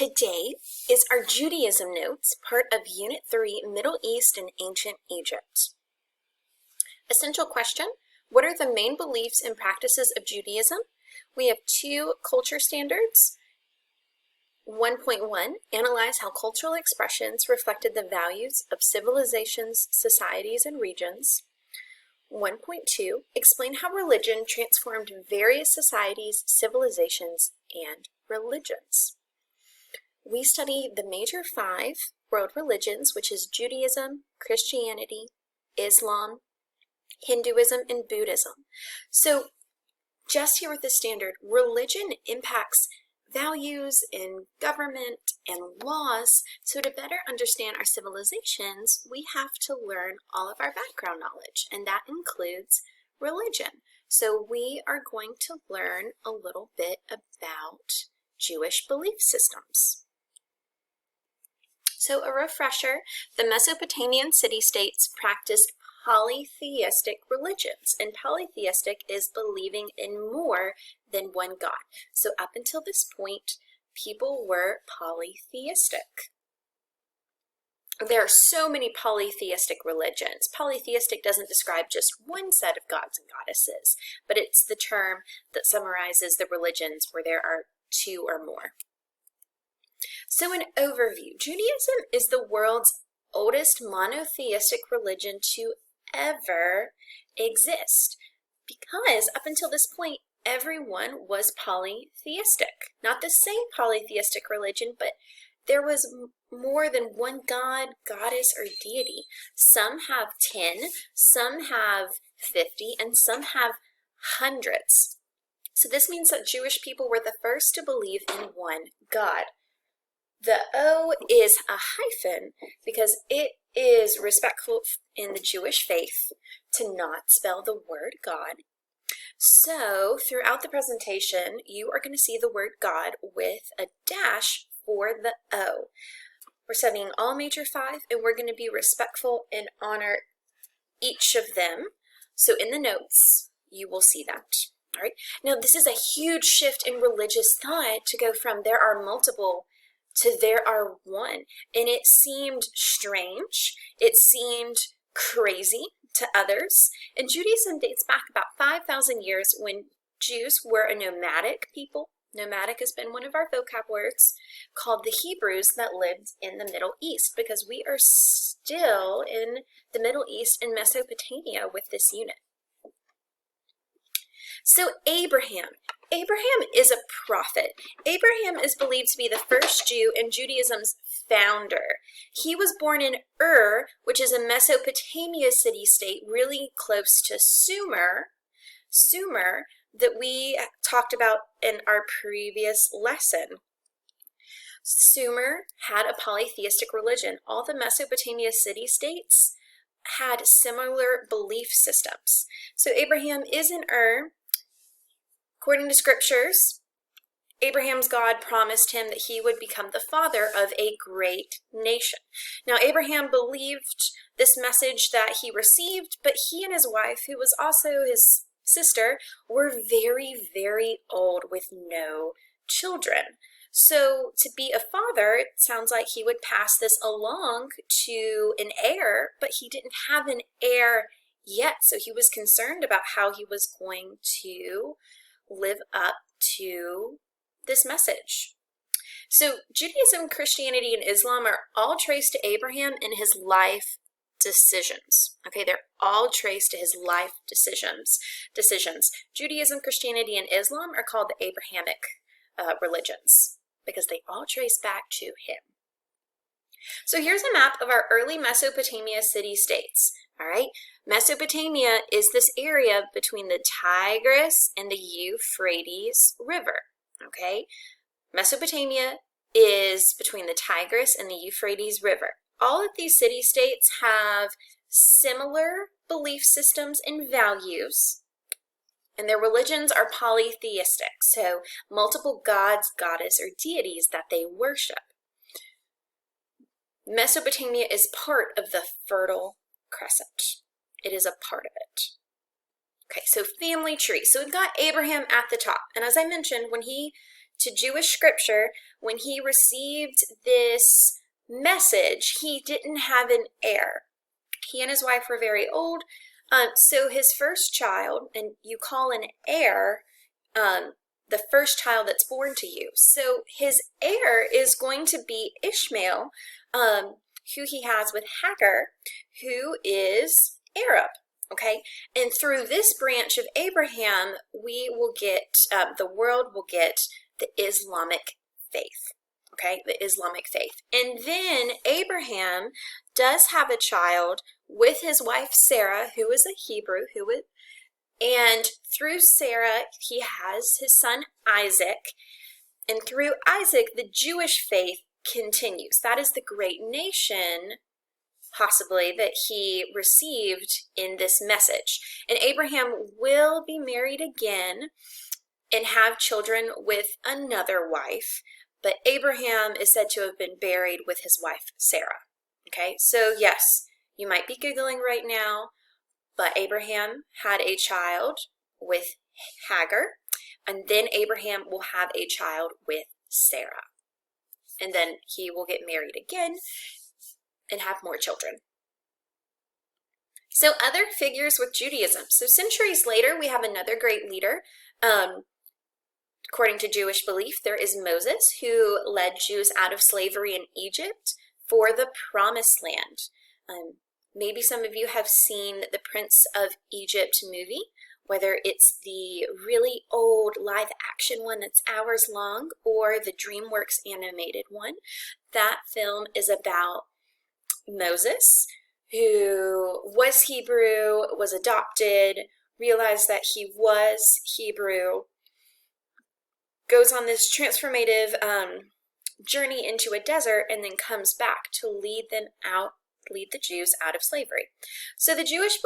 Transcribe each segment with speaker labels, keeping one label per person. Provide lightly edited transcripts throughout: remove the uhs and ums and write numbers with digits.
Speaker 1: Today is our Judaism Notes, part of Unit 3, Middle East and Ancient Egypt. Essential question: what are the main beliefs and practices of Judaism? We have two culture standards. 1.1, analyze how cultural expressions reflected the values of civilizations, societies, and regions. 1.2, explain how religion transformed various societies, civilizations, and religions. We study the major 5 world religions, which is Judaism, Christianity, Islam, Hinduism, and Buddhism. So just here with the standard, religion impacts values in government and laws. So to better understand our civilizations, we have to learn all of our background knowledge, and that includes religion. So we are going to learn a little bit about Jewish belief systems. So a refresher, the Mesopotamian city-states practiced polytheistic religions, and polytheistic is believing in more than one god. So up until this point, people were polytheistic. There are so many polytheistic religions. Polytheistic doesn't describe just one set of gods and goddesses, but it's the term that summarizes the religions where there are 2 or more. So an overview, Judaism is the world's oldest monotheistic religion to ever exist, because up until this point, everyone was polytheistic. Not the same polytheistic religion, but there was more than one god, goddess, or deity. Some have 10, some have 50, and some have hundreds. So this means that Jewish people were the first to believe in one God. The O is a hyphen because it is respectful in the Jewish faith to not spell the word God. So throughout the presentation, you are going to see the word God with a dash for the O. We're studying all major 5, and we're going to be respectful and honor each of them. So in the notes, you will see that. All right. Now, this is a huge shift in religious thought to go from there are multiple to there are one. And it seemed strange. It seemed crazy to others. And Judaism dates back about 5,000 years when Jews were a nomadic people. Nomadic has been one of our vocab words, called the Hebrews that lived in the Middle East, because we are still in the Middle East and Mesopotamia with this unit. So Abraham is a prophet. Abraham is believed to be the first Jew and Judaism's founder. He was born in Ur, which is a Mesopotamia city-state really close to Sumer, that we talked about in our previous lesson. Sumer had a polytheistic religion. All the Mesopotamia city-states had similar belief systems. So Abraham is in Ur. According to scriptures, Abraham's God promised him that he would become the father of a great nation. Now, Abraham believed this message that he received, but he and his wife, who was also his sister, were very, very old with no children. So to be a father, it sounds like he would pass this along to an heir, but he didn't have an heir yet. So he was concerned about how he was going to live up to this message. So Judaism, Christianity, and Islam are all traced to Abraham and his life decisions. Okay, they're all traced to his life decisions. Judaism, Christianity, and Islam are called the Abrahamic religions because they all trace back to him. So here's a map of our early Mesopotamia city-states. All right, Mesopotamia is this area between the Tigris and the Euphrates River. Okay, Mesopotamia is between the Tigris and the Euphrates River. All of these city-states have similar belief systems and values, and their religions are polytheistic, so multiple gods, goddess, or deities that they worship. Mesopotamia is part of the Fertile Crescent. It is a part of it. Okay, so family tree. So we've got Abraham at the top. And as I mentioned, when he to Jewish scripture, when he received this message, he didn't have an heir. He and his wife were very old, so his first child, and you call an heir the first child that's born to you. So his heir is going to be Ishmael, who he has with Hagar, who is Arab. Okay, and through this branch of Abraham, we will get, the world will get the Islamic faith. Okay, the Islamic faith. And then Abraham does have a child with his wife Sarah, who is a Hebrew, and through Sarah, he has his son Isaac. And through Isaac, the Jewish faith continues. That is the great nation, possibly, that he received in this message. And Abraham will be married again and have children with another wife. But Abraham is said to have been buried with his wife Sarah. Okay, so yes, you might be Googling right now, but Abraham had a child with Hagar, and then Abraham will have a child with Sarah. And then he will get married again and have more children. So other figures with Judaism. So centuries later, we have another great leader. According to Jewish belief, there is Moses, who led Jews out of slavery in Egypt for the Promised Land. Maybe some of you have seen the Prince of Egypt movie, whether it's the really old live action one that's hours long or the DreamWorks animated one. That film is about Moses, who was Hebrew, was adopted, realized that he was Hebrew, goes on this transformative journey into a desert, and then comes back to lead the Jews out of slavery. So the Jewish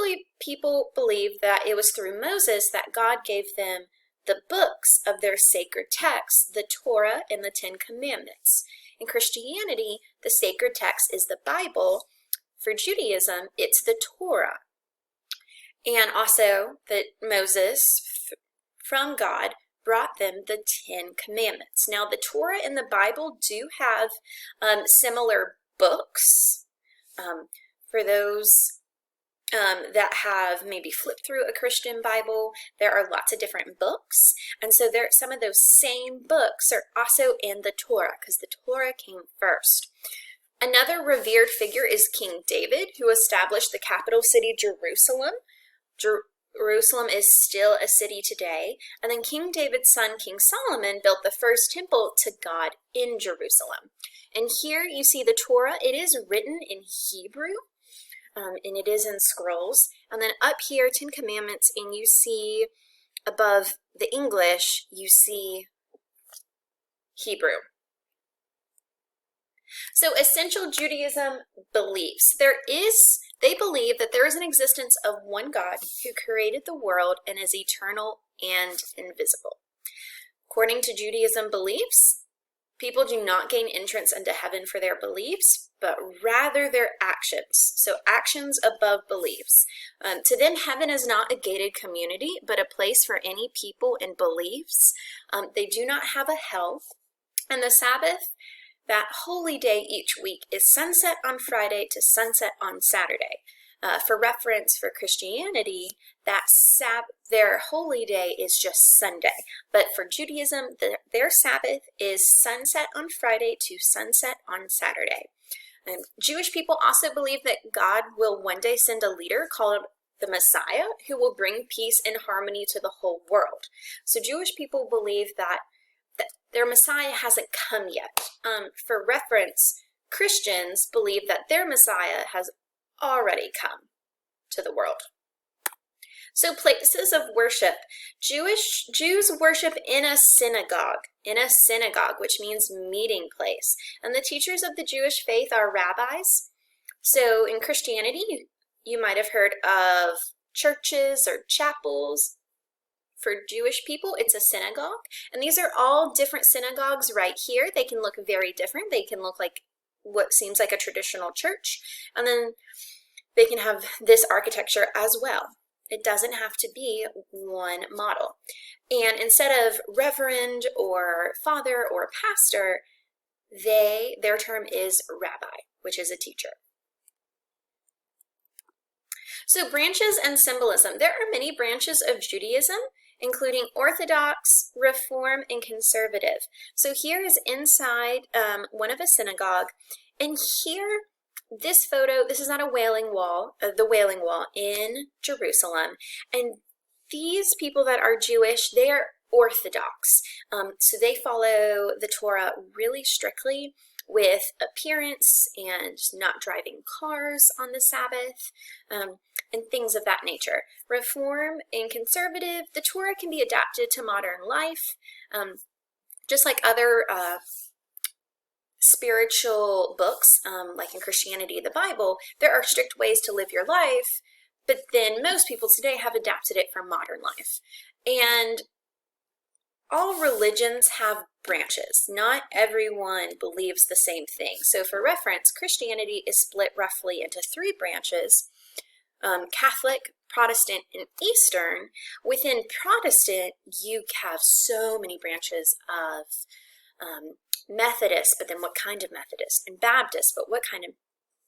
Speaker 1: people believe that it was through Moses that God gave them the books of their sacred texts, the Torah and the Ten Commandments. In Christianity, the sacred text is the Bible. For Judaism, it's the Torah. And also that Moses, from God, brought them the Ten Commandments. Now, the Torah and the Bible do have similar books. For those that have maybe flipped through a Christian Bible, there are lots of different books. And so some of those same books are also in the Torah, because the Torah came first. Another revered figure is King David, who established the capital city, Jerusalem. Jerusalem is still a city today. And then King David's son, King Solomon, built the first temple to God in Jerusalem. And here you see the Torah. It is written in Hebrew, and it is in scrolls. And then up here, Ten Commandments, and you see above the English, you see Hebrew. So essential Judaism beliefs. They believe that there is an existence of one God who created the world and is eternal and invisible. According to Judaism beliefs, people do not gain entrance into heaven for their beliefs, but rather their actions. So actions above beliefs. To them, heaven is not a gated community, but a place for any people and beliefs. They do not have a hell. And the Sabbath, that holy day each week, is sunset on Friday to sunset on Saturday. For reference, for Christianity, their holy day is just Sunday. But for Judaism, their Sabbath is sunset on Friday to sunset on Saturday. And Jewish people also believe that God will one day send a leader called the Messiah, who will bring peace and harmony to the whole world. So Jewish people believe that their Messiah hasn't come yet. For reference, Christians believe that their Messiah has already come to the world. So places of worship. Jews worship in a synagogue, which means meeting place. And the teachers of the Jewish faith are rabbis. So in Christianity, you might have heard of churches or chapels. For Jewish people, it's a synagogue. And these are all different synagogues right here. They can look very different. They can look like what seems like a traditional church. And then they can have this architecture as well. It doesn't have to be one model. And instead of reverend or father or pastor, their term is rabbi, which is a teacher. So branches and symbolism. There are many branches of Judaism, including Orthodox, Reform, and Conservative. So here is inside one of a synagogue, and here, this photo, this is not a Wailing Wall, the Wailing Wall in Jerusalem, and these people that are Jewish, they are Orthodox. So they follow the Torah really strictly with appearance and not driving cars on the Sabbath, and things of that nature. Reform and Conservative, the Torah can be adapted to modern life, just like other spiritual books, like in Christianity, the Bible. There are strict ways to live your life, but then most people today have adapted it for modern life. And all religions have branches. Not everyone believes the same thing. So for reference, Christianity is split roughly into 3 branches: Catholic, Protestant, and Eastern. Within Protestant, you have so many branches of Methodist, but then what kind of Methodist? And Baptist, but what kind of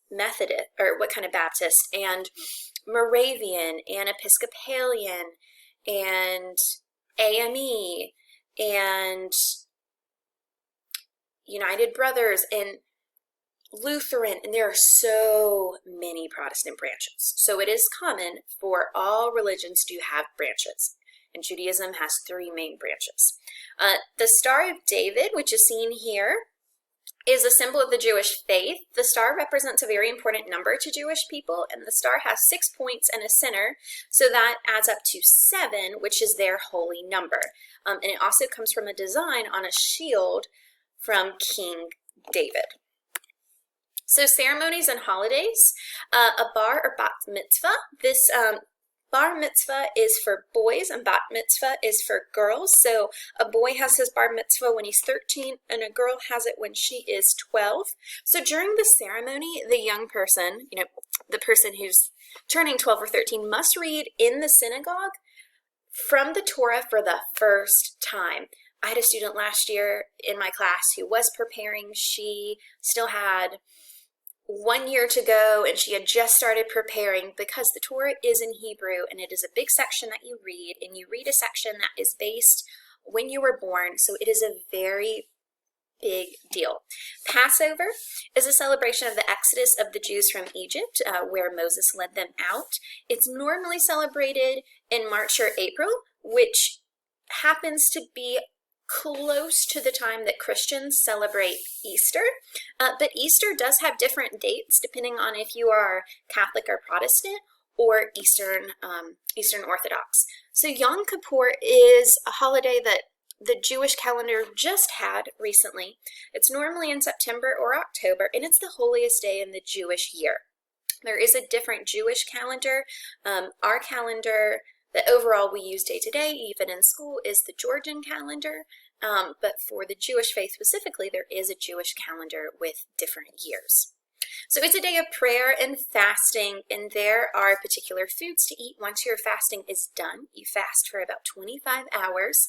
Speaker 1: Methodist, or what kind of Baptist? And Moravian, and Episcopalian, and AME, and United Brothers, and Lutheran, and there are so many Protestant branches. So it is common for all religions to have branches, and Judaism has 3 main branches. The Star of David, which is seen here, is a symbol of the Jewish faith. The star represents a very important number to Jewish people, and the star has 6 points and a center, so that adds up to 7, which is their holy number. And it also comes from a design on a shield from King David. So ceremonies and holidays, a bar or bat mitzvah. This bar mitzvah is for boys and bat mitzvah is for girls. So a boy has his bar mitzvah when he's 13 and a girl has it when she is 12. So during the ceremony, the young person, the person who's turning 12 or 13 must read in the synagogue from the Torah for the first time. I had a student last year in my class who was preparing. She still had 1 year to go, and she had just started preparing because the Torah is in Hebrew, and it is a big section that you read, and you read a section that is based when you were born, so it is a very big deal. Passover is a celebration of the exodus of the Jews from Egypt, where Moses led them out. It's normally celebrated in March or April, which happens to be close to the time that Christians celebrate Easter, but Easter does have different dates depending on if you are Catholic or Protestant or Eastern Orthodox. So Yom Kippur is a holiday that the Jewish calendar just had recently. It's normally in September or October, and it's the holiest day in the Jewish year. There is a different Jewish calendar. Our calendar that overall we use day to day, even in school, is the Georgian calendar. But for the Jewish faith specifically, there is a Jewish calendar with different years. So it's a day of prayer and fasting, and there are particular foods to eat once your fasting is done. You fast for about 25 hours.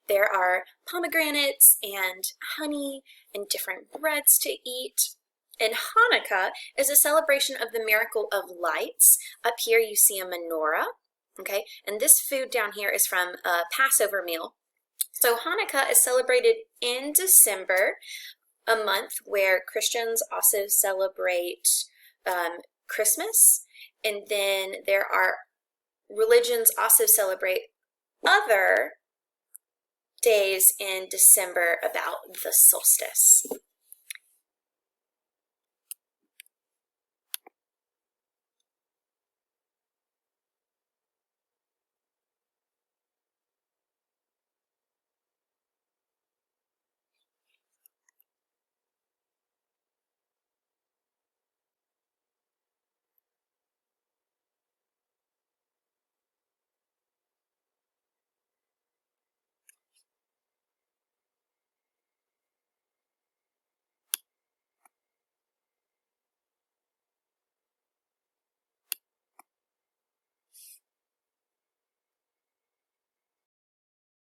Speaker 1: There are pomegranates and honey and different breads to eat. And Hanukkah is a celebration of the miracle of lights. Up here you see a menorah, okay? And this food down here is from a Passover meal. So Hanukkah is celebrated in December, a month where Christians also celebrate Christmas, and then there are religions also celebrate other days in December about the solstice.